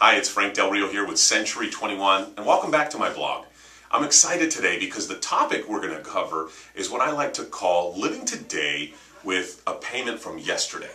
Hi, it's Frank Del Rio here with Century 21, and welcome back to my blog. I'm excited today because the topic we're going to cover is what I like to call living today with a payment from yesterday.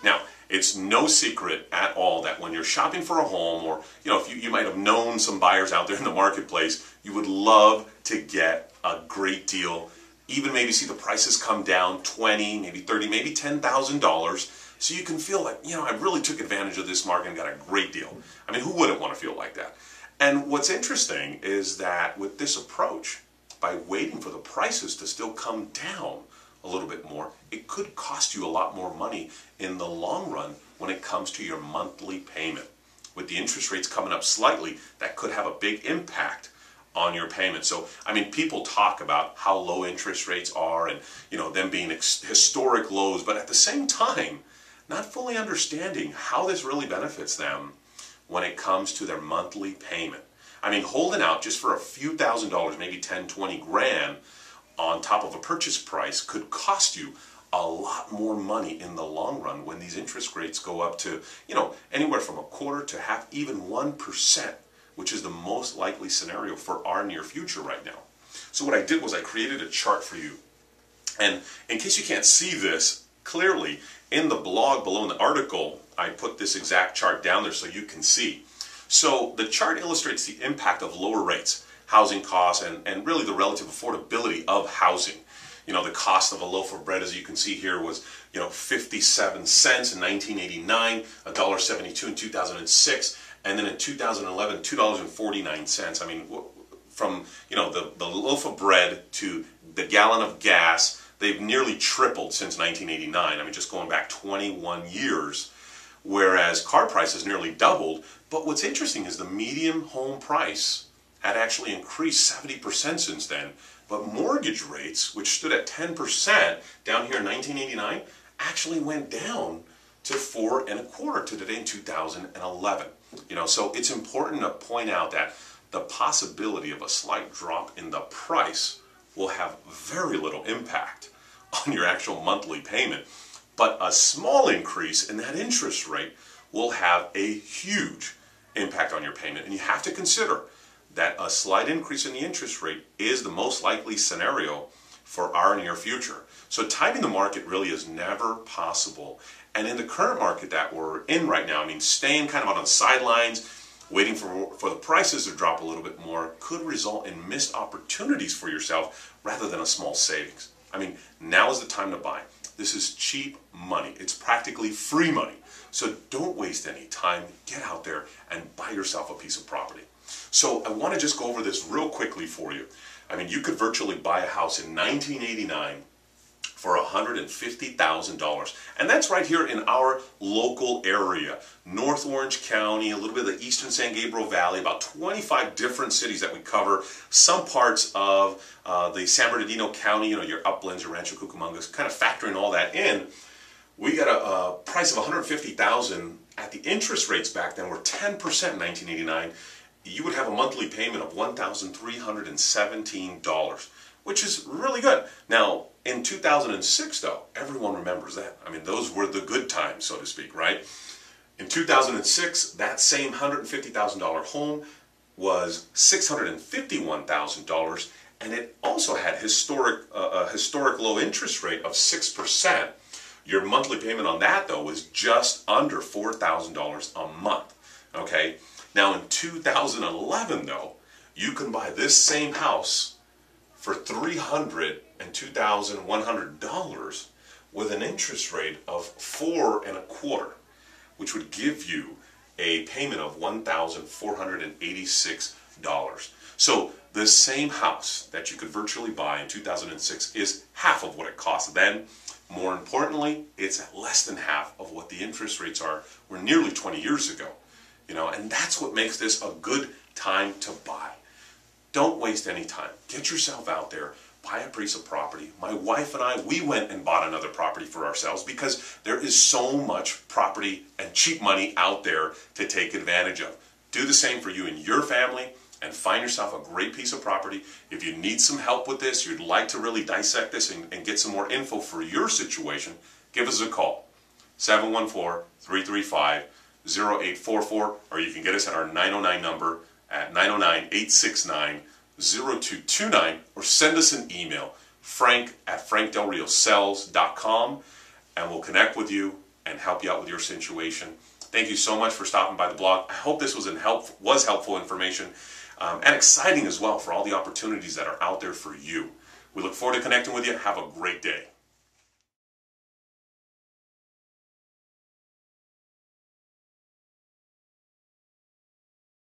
Now, it's no secret at all that when you're shopping for a home, or if you might have known some buyers out there in the marketplace, you would love to get a great deal, even maybe see the prices come down $20, maybe $30, maybe $10,000. So you can feel like, I really took advantage of this market and got a great deal. I mean, who wouldn't want to feel like that? And what's interesting is that with this approach, by waiting for the prices to still come down a little bit more, it could cost you a lot more money in the long run when it comes to your monthly payment. With the interest rates coming up slightly, that could have a big impact on your payment. So, I mean, people talk about how low interest rates are and, them being historic lows, but at the same time, not fully understanding how this really benefits them when it comes to their monthly payment. I mean, holding out just for a few $1,000s, maybe 10, 20 grand on top of a purchase price could cost you a lot more money in the long run when these interest rates go up to, anywhere from a quarter to half, even 1%, which is the most likely scenario for our near future right now. So what I did was I created a chart for you. And in case you can't see this clearly, in the blog below in the article, I put this exact chart down there so you can see. So the chart illustrates the impact of lower rates, housing costs, and really the relative affordability of housing. The cost of a loaf of bread, as you can see here, was 57 cents in 1989, $1.72 in 2006, and then in 2011, $2.49. I mean, from the loaf of bread to the gallon of gas, they've nearly tripled since 1989. I mean, just going back 21 years, whereas car prices nearly doubled. But what's interesting is the median home price had actually increased 70% since then. But mortgage rates, which stood at 10% down here in 1989, actually went down to 4.25% to today in 2011. So it's important to point out that the possibility of a slight drop in the price will have very little impact on your actual monthly payment, but a small increase in that interest rate will have a huge impact on your payment. And you have to consider that a slight increase in the interest rate is the most likely scenario for our near future. So timing the market really is never possible. And in the current market that we're in right now, I mean, staying kind of on the sidelines, waiting for the prices to drop a little bit more could result in missed opportunities for yourself rather than a small savings. I mean, now is the time to buy. This is cheap money. It's practically free money. So don't waste any time. Get out there and buy yourself a piece of property. So I want to just go over this real quickly for you. I mean, you could virtually buy a house in 1989 for $150,000. And that's right here in our local area. North Orange County, a little bit of the eastern San Gabriel Valley, about 25 different cities that we cover. Some parts of the San Bernardino County, your Uplands, your Rancho Cucamonga, kind of factoring all that in. We got a price of $150,000 at the interest rates back then were 10% in 1989. You would have a monthly payment of $1,317, which is really good. Now, in 2006, though, everyone remembers that. I mean, those were the good times, so to speak, right? In 2006, that same $150,000 home was $651,000, and it also had a historic low interest rate of 6%. Your monthly payment on that, though, was just under $4,000 a month, okay? Now, in 2011, though, you can buy this same house for $302,100 with an interest rate of 4.25%, which would give you a payment of $1,486. So the same house that you could virtually buy in 2006 is half of what it cost then. More importantly, it's at less than half of what the interest rates were nearly 20 years ago. And that's what makes this a good time to buy. Don't waste any time. Get yourself out there, buy a piece of property. My wife and I, we went and bought another property for ourselves because there is so much property and cheap money out there to take advantage of. Do the same for you and your family and find yourself a great piece of property. If you need some help with this, you'd like to really dissect this and get some more info for your situation, give us a call. 714-335 0844, or you can get us at our 909 number at 909-869-0229, or send us an email, frank@frank.delrio.com, and we'll connect with you and help you out with your situation. Thank you so much for stopping by the blog. I hope this was helpful information and exciting as well for all the opportunities that are out there for you. We look forward to connecting with you. Have a great day.